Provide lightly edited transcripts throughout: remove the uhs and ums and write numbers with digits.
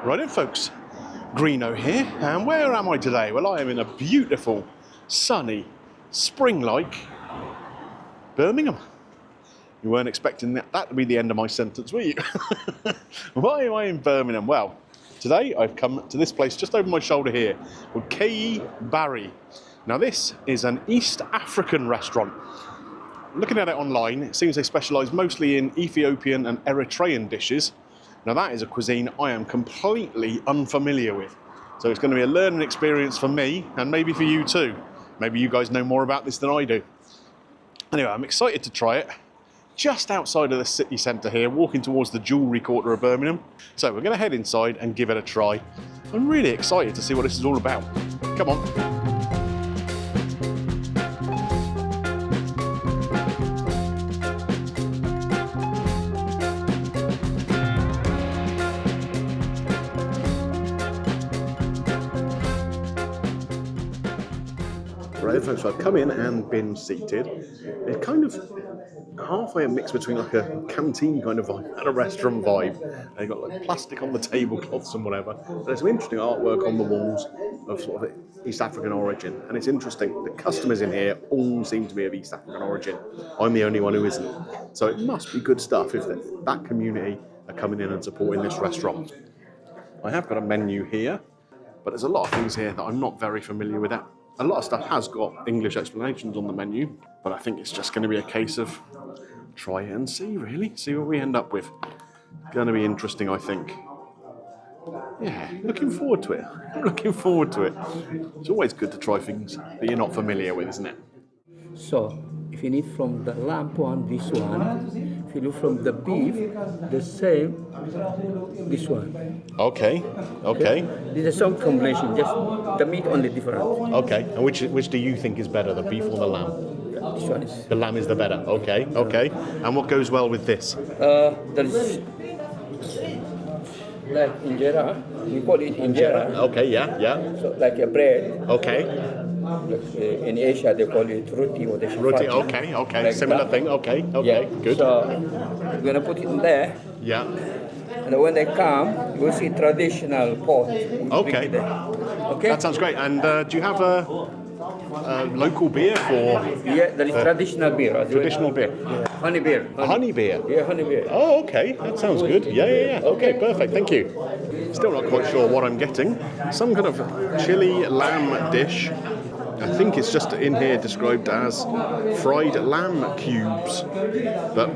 Right then folks, Greeno here, and where am I today? Well, I am in a beautiful, sunny, spring-like Birmingham. You weren't expecting that to be the end of my sentence, were you? Why am I in Birmingham? Well, today I've come to this place just over my shoulder here, called Keyih Bari. Now this is an East African restaurant. Looking at it online, it seems they specialise mostly in Ethiopian and Eritrean dishes. Now that is a cuisine I am completely unfamiliar with. So it's going to be a learning experience for me and maybe for you too. Maybe you guys know more about this than I do. Anyway, I'm excited to try it. Just outside of the city centre here, walking towards the jewellery quarter of Birmingham. So we're going to head inside and give it a try. I'm really excited to see what this is all about. Come on. Right, folks, so I've come in and been seated. It's kind of halfway a mix between like a canteen kind of vibe and a restaurant vibe. They've got like plastic on the tablecloths and whatever. There's some interesting artwork on the walls of sort of East African origin. And it's interesting, the customers in here all seem to be of East African origin. I'm the only one who isn't. So it must be good stuff if that community are coming in and supporting this restaurant. I have got a menu here, but there's a lot of things here that I'm not very familiar with. A lot of stuff has got English explanations on the menu, but I think it's just going to be a case of try it and see, really. See what we end up with. Going to be interesting, I think. Yeah, looking forward to it. I'm looking forward to it. It's always good to try things that you're not familiar with, isn't it? So, if you need from the lamb one, this one. If you look from the beef, the same, this one. Okay, okay. This is some combination, just the meat only different. Okay, and which do you think is better, the beef or the lamb? This one is. The lamb is the better. Okay, okay. And what goes well with this? There is like injera. We call it injera. Okay, yeah, yeah. So like a bread. Okay. Like, in Asia they call it roti or the Roti, okay, okay. Like similar that. Thing, okay, okay, yeah. good. So we're gonna put it in there. Yeah. And when they come, you will see traditional pot. Okay. Okay. That sounds great. And do you have a local beer for? Yeah, there is traditional beer. Traditional beer. Yeah. Honey beer. Honey beer. Yeah, honey beer. Oh, okay. That sounds good. Yeah, yeah, yeah. Okay, perfect. Thank you. Still not quite sure what I'm getting. Some kind of chili lamb dish. I think it's just in here described as fried lamb cubes, but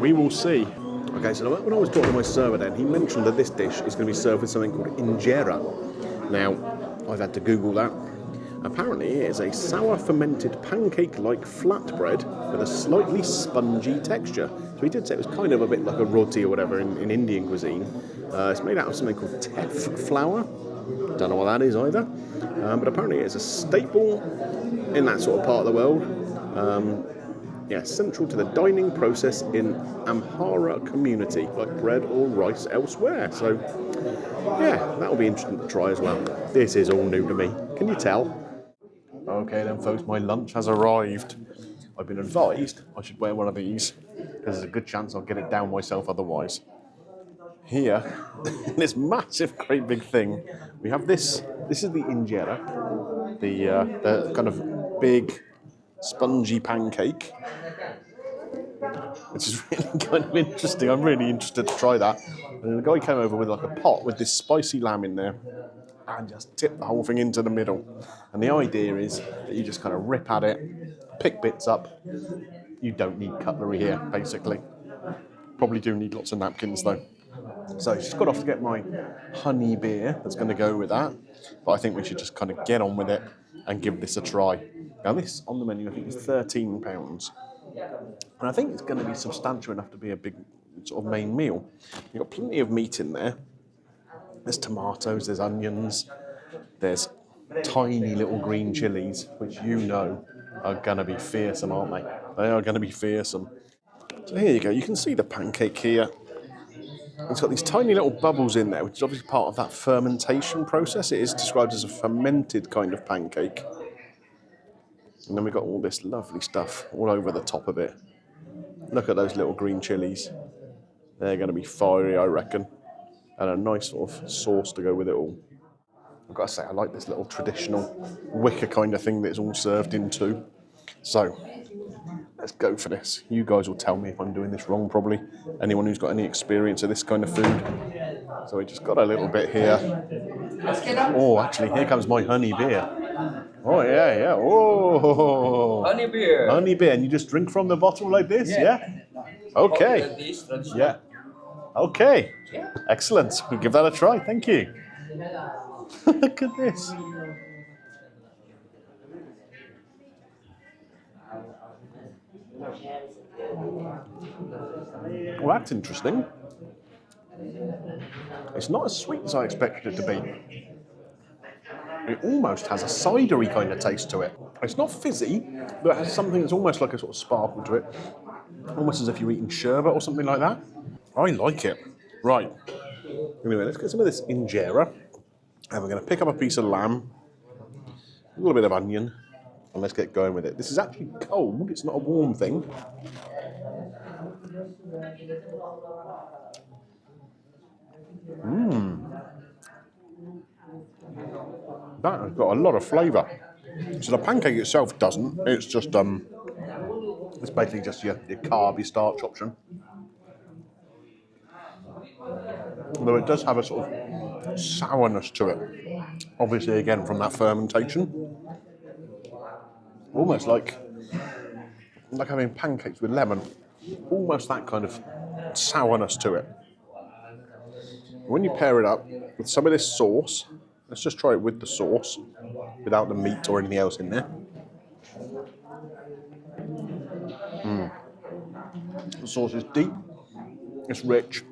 we will see. Okay, so when I was talking to my server then, he mentioned that this dish is going to be served with something called injera. Now, I've had to Google that. Apparently it is a sour fermented pancake-like flatbread with a slightly spongy texture. So he did say it was kind of a bit like a roti or whatever in Indian cuisine. It's made out of something called teff flour. Don't know what that is either. But apparently it's a staple in that sort of part of the world. Central to the dining process in Amhara community, like bread or rice elsewhere. So, yeah, that'll be interesting to try as well. This is all new to me. Can you tell? Okay then, folks, my lunch has arrived. I've been advised I should wear one of these, because there's a good chance I'll get it down myself otherwise. Here, this massive, great big thing, we have this. This is the injera, the kind of big, spongy pancake, which is really kind of interesting. I'm really interested to try that. And the guy came over with like a pot with this spicy lamb in there and just tipped the whole thing into the middle. And the idea is that you just kind of rip at it, pick bits up. You don't need cutlery here, basically. Probably do need lots of napkins though. So just got off to get my honey beer that's going to go with that. But I think we should just kind of get on with it and give this a try. Now this on the menu I think is £13. And I think it's going to be substantial enough to be a big sort of main meal. You've got plenty of meat in there. There's tomatoes, there's onions, there's tiny little green chilies, which you know are going to be fearsome, aren't they? They are going to be fearsome. So here you go, you can see the pancake here. It's got these tiny little bubbles in there, which is obviously part of that fermentation process. It is described as a fermented kind of pancake. And then we've got all this lovely stuff all over the top of it. Look at those little green chilies. They're going to be fiery, I reckon. and a nice sort of sauce to go with it all. I've got to say, I like this little traditional wicker kind of thing that it's all served into. So, let's go for this. You guys will tell me if I'm doing this wrong, probably. Anyone who's got any experience of this kind of food. So we just got a little bit here. Oh, actually, here comes my honey beer. Oh, yeah, yeah. Oh, Honey beer. honey beer. And you just drink from the bottle like this, yeah? Okay. Yeah. Okay. Excellent. We'll give that a try. Thank you. Look at this. Well, that's interesting. It's not as sweet as I expected it to be. It almost has a cidery kind of taste to it. It's not fizzy, but it has something that's almost like a sort of sparkle to it. Almost as if you're eating sherbet or something like that. I like it. Right. Anyway, let's get some of this injera. And we're going to pick up a piece of lamb, a little bit of onion, and let's get going with it. This is actually cold. It's not a warm thing. That has got a lot of flavour. So the pancake itself doesn't. It's just it's basically just your carby starch option. Although it does have a sort of sourness to it. Obviously, again from that fermentation. Almost like having pancakes with lemon. Almost that kind of sourness to it. When you pair it up with some of this sauce, let's just try it with the sauce, without the meat or anything else in there. The sauce is deep, it's rich,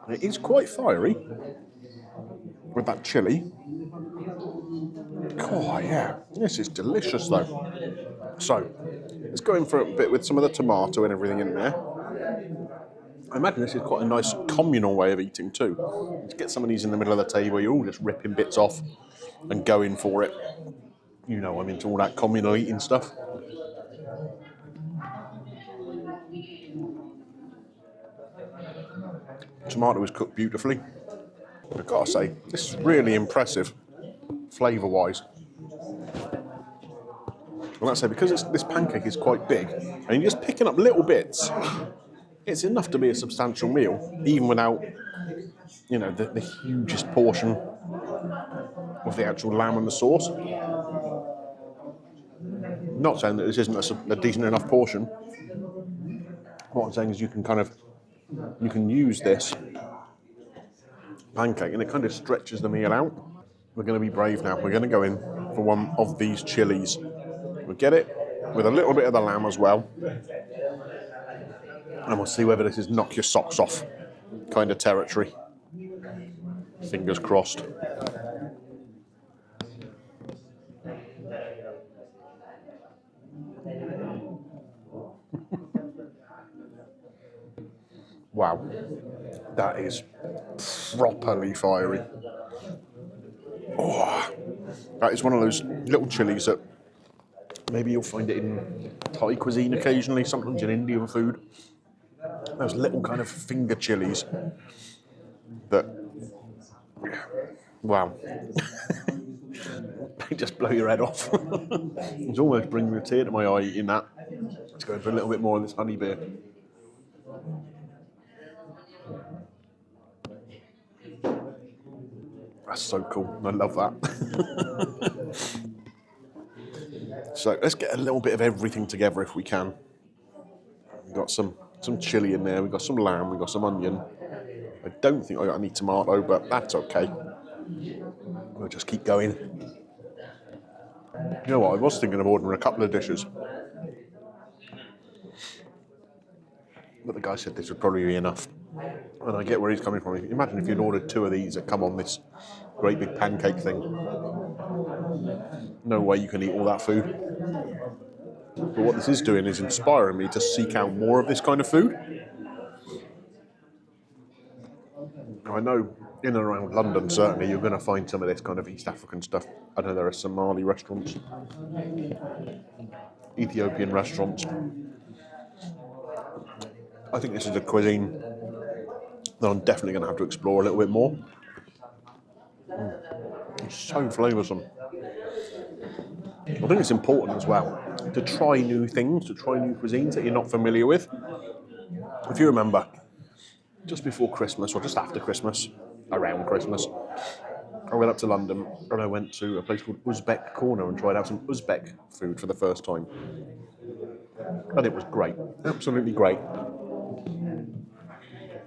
it is quite fiery with that chilli. Oh yeah, this is delicious though. So, let's go in for a bit with some of the tomato and everything in there. I imagine this is quite a nice communal way of eating too. Let's get some of these in the middle of the table, you're all just ripping bits off and going for it. You know I'm into all that communal eating stuff. Tomato is cooked beautifully. I've got to say, this is really impressive, flavour-wise. And like I say, because this pancake is quite big, and you're just picking up little bits, it's enough to be a substantial meal, even without, you know, the hugest portion of the actual lamb and the sauce. Not saying that this isn't a decent enough portion. What I'm saying is you can use this pancake and it kind of stretches the meal out. We're going to be brave now. We're going to go in for one of these chilies. We'll get it with a little bit of the lamb as well. And we'll see whether this is knock your socks off kind of territory. Fingers crossed. Wow, that is properly fiery. Oh, that is one of those little chilies that maybe you'll find it in Thai cuisine occasionally, sometimes in Indian food. Those little kind of finger chilies that, wow, they just blow your head off. It's almost bringing a tear to my eye eating that. Let's go for a little bit more of this honey beer. That's so cool. I love that. So let's get a little bit of everything together if we can. We've got some chilli in there, we've got some lamb, we've got some onion. I don't think I got any tomato, but that's okay. We'll just keep going. You know what, I was thinking of ordering a couple of dishes. But the guy said this would probably be enough. And I get where he's coming from. Imagine if you'd ordered two of these that come on this great big pancake thing. No way you can eat all that food. But what this is doing is inspiring me to seek out more of this kind of food. Now, I know in and around London, certainly, you're going to find some of this kind of East African stuff. I know there are Somali restaurants, Ethiopian restaurants. I think this is a cuisine that I'm definitely going to have to explore a little bit more. It's so flavoursome. I think it's important as well to try new things, to try new cuisines that you're not familiar with. If you remember, just before Christmas, or just after Christmas, around Christmas, I went up to London and I went to a place called Uzbek Corner and tried out some Uzbek food for the first time. And it was great, absolutely great.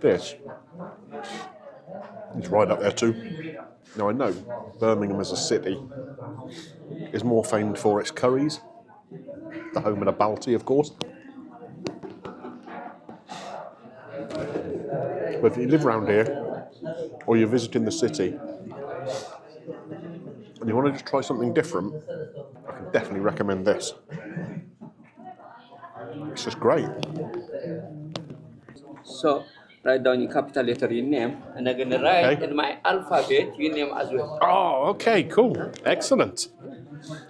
This is right up there too. Now I know Birmingham as a city is more famed for its curries, the home of the Balti, of course. But if you live around here, or you're visiting the city, and you want to just try something different, I can definitely recommend this. It's just great. So write down your capital letter, your name, and I'm gonna write Okay. in my alphabet your name as well. Oh, okay, cool, excellent.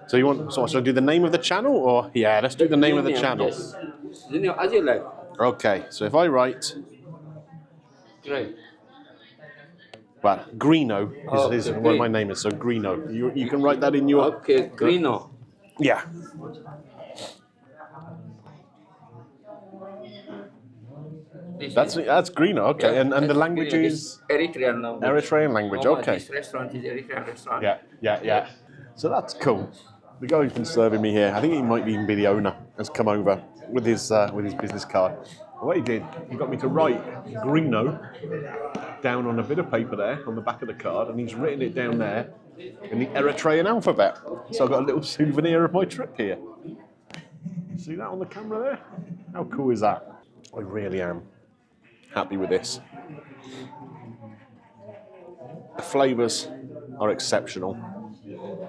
So you want? So should I do the name of the channel, or yeah, let's do the name of the channel. Yes. The name as you like. Okay, so if I write, Right. well, Greeno is Okay, what my name is. So Greeno, you can write that in your. Okay, Greeno. Yeah. That's Greeno, okay. Yeah, And the language Greeno. is Eritrean language. Eritrean language, okay. This restaurant is Eritrean restaurant. Yeah. So that's cool. The guy who's been serving me here, I think he might even be the owner, has come over with his business card. And what he did, he got me to write Greeno down on a bit of paper there on the back of the card, and he's written it down there in the Eritrean alphabet. So I've got a little souvenir of my trip here. See that on the camera there? How cool is that? I really am happy with this. The flavours are exceptional.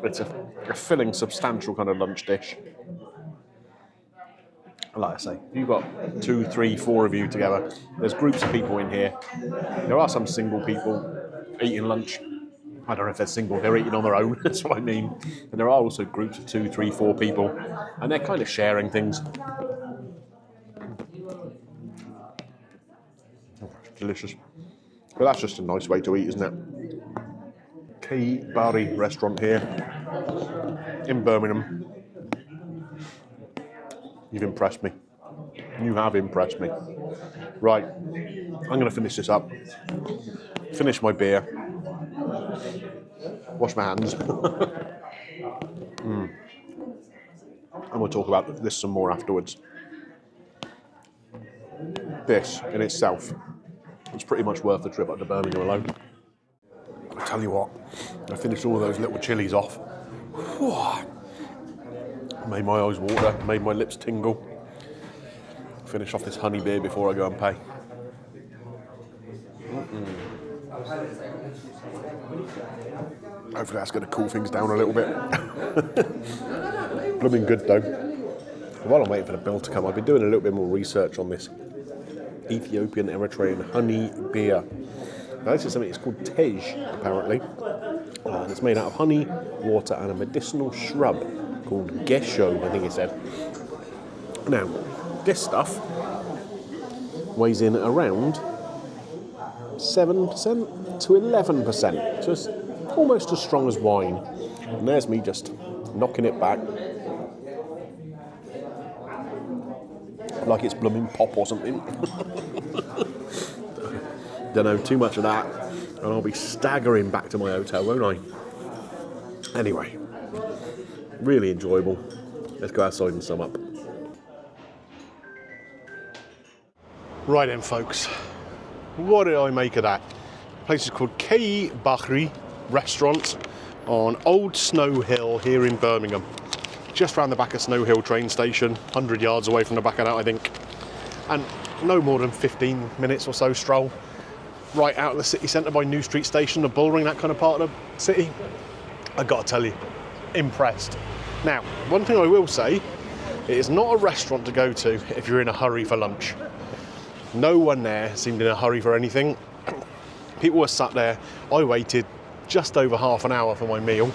It's a filling, substantial kind of lunch dish. Like I say, if you've got 2, 3, 4 of you together, there's groups of people in here. There are some single people eating lunch. I don't know if they're single, they're eating on their own, that's what I mean. And there are also groups of 2, 3, 4 people, and they're kind of sharing things. Delicious. But that's just a nice way to eat, isn't it? Keyih Bari restaurant here in Birmingham. You've impressed me. You have impressed me. Right, I'm going to finish this up. Finish my beer. Wash my hands. And we'll talk about this some more afterwards. This in itself is pretty much worth the trip up to Birmingham alone. I tell you what, I finished all those little chilies off. Made my eyes water, made my lips tingle. Finish off this honey beer before I go and pay. Hopefully that's going to cool things down a little bit. Blooming good though. While I'm waiting for the bill to come, I've been doing a little bit more research on this Ethiopian Eritrean honey beer. Now this is something, it's called tej apparently. And it's made out of honey, water and a medicinal shrub called gesho, I think it said. Now, this stuff weighs in around 7% to 11%, so it's almost as strong as wine. And there's me just knocking it back like it's blooming pop or something. Don't know, too much of that, and I'll be staggering back to my hotel, won't I? Anyway, really enjoyable. Let's go outside and sum up. Right then, folks. What did I make of that? The place is called Keyih Bari restaurant on Old Snow Hill here in Birmingham. Just round the back of Snow Hill train station, 100 yards away from the back of that, I think. And no more than 15 minutes or so stroll right out of the city centre by New Street Station, the Bullring, that kind of part of the city. I got to tell you, impressed. Now, one thing I will say, it is not a restaurant to go to if you're in a hurry for lunch. No one there seemed in a hurry for anything. People were sat there. I waited just over half an hour for my meal.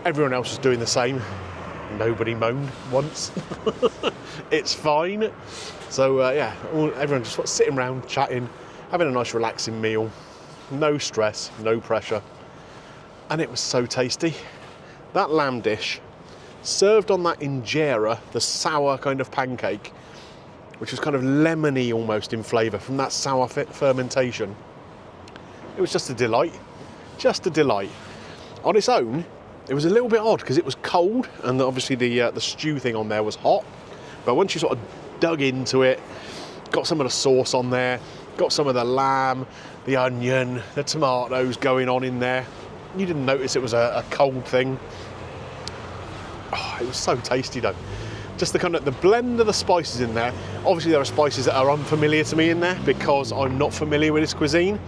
Everyone else was doing the same. Nobody moaned once. It's fine. So yeah, everyone just sitting around chatting, having a nice relaxing meal, no stress, no pressure, and it was so tasty. That lamb dish, served on that injera, the sour kind of pancake, which was kind of lemony almost in flavour from that sour fermentation. It was just a delight, just a delight. On its own, it was a little bit odd because it was cold, and obviously the stew thing on there was hot. But once you sort of dug into it, got some of the sauce on there, got some of the lamb, the onion, the tomatoes going on in there, you didn't notice it was a cold thing. Oh, it was so tasty though. Just the blend of the spices in there. Obviously there are spices that are unfamiliar to me in there because I'm not familiar with this cuisine.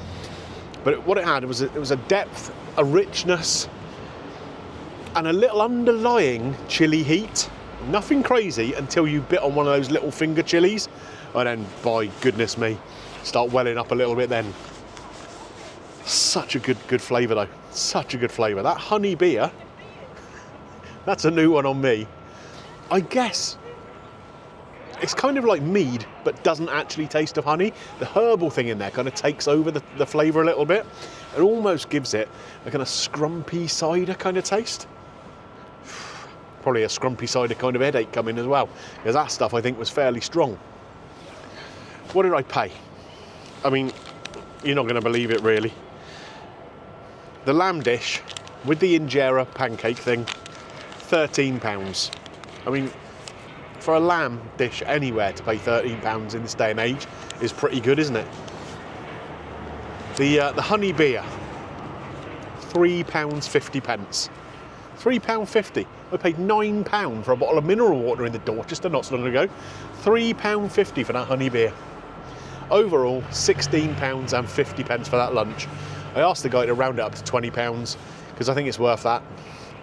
But what it had was a depth, a richness, and a little underlying chili heat. Nothing crazy until you bit on one of those little finger chilies, and then, by goodness me, start welling up a little bit then. Such a good flavour though, such a good flavour. That honey beer, that's a new one on me. I guess it's kind of like mead, but doesn't actually taste of honey. The herbal thing in there kind of takes over the flavour a little bit. It almost gives it a kind of scrumpy cider kind of taste. Probably a scrumpy cider kind of headache coming as well, because that stuff I think was fairly strong. What did I pay? I mean, you're not going to believe it really. The lamb dish with the injera pancake thing, £13. I mean, for a lamb dish anywhere to pay £13 in this day and age is pretty good, isn't it? The honey beer, £3.50. £3.50. I paid £9 for a bottle of mineral water in the door just not so long ago. £3.50 for that honey beer. Overall, £16.50 for that lunch. I asked the guy to round it up to £20 because I think it's worth that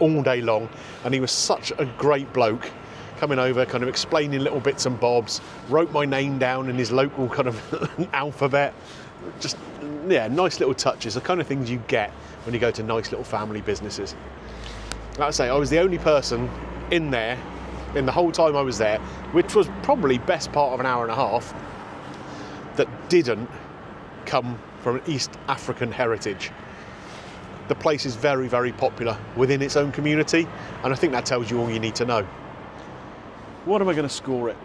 all day long. And he was such a great bloke, coming over, kind of explaining little bits and bobs, wrote my name down in his local kind of alphabet. Just, yeah, nice little touches, the kind of things you get when you go to nice little family businesses. Like I say, I was the only person in there, in the whole time I was there, which was probably best part of an hour and a half, that didn't come from East African heritage. The place is very, very popular within its own community, and I think that tells you all you need to know. What am I going to score it?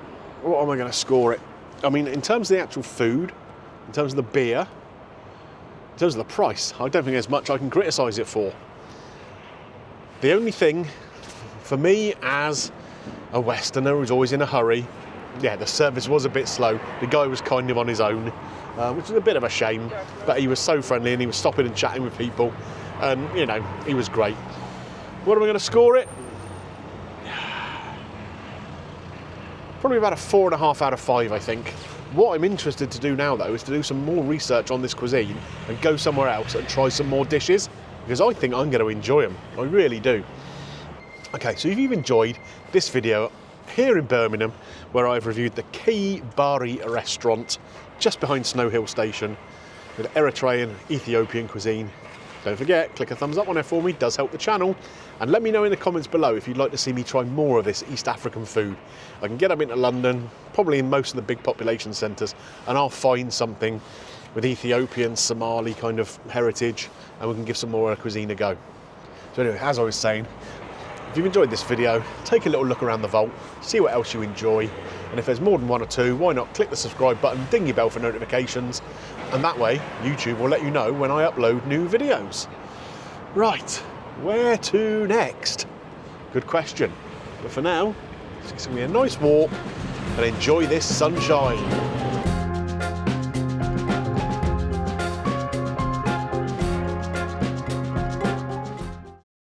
What am I going to score it? I mean, in terms of the actual food, in terms of the beer, in terms of the price, I don't think there's much I can criticise it for. The only thing, for me as a Westerner who's always in a hurry, yeah, the service was a bit slow. The guy was kind of on his own, which is a bit of a shame, but he was so friendly and he was stopping and chatting with people, and, you know, he was great. What am I going to score it? Probably about a 4.5 out of 5, I think. What I'm interested to do now, though, is to do some more research on this cuisine and go somewhere else and try some more dishes, because I think I'm going to enjoy them. I really do. Okay, so if you've enjoyed this video here in Birmingham, where I've reviewed the Keyih Bari restaurant just behind Snow Hill Station with Eritrean, Ethiopian cuisine, don't forget, click a thumbs up on it for me, does help the channel, and let me know in the comments below if you'd like to see me try more of this East African food. I can get up into London, probably in most of the big population centres, and I'll find something with Ethiopian, Somali kind of heritage, and we can give some more cuisine a go. So anyway, as I was saying, if you've enjoyed this video, take a little look around the vault, see what else you enjoy, and if there's more than one or two, why not click the subscribe button, ding your bell for notifications, and that way YouTube will let you know when I upload new videos. Right, where to next? Good question. But for now, it's going to be a nice walk and enjoy this sunshine.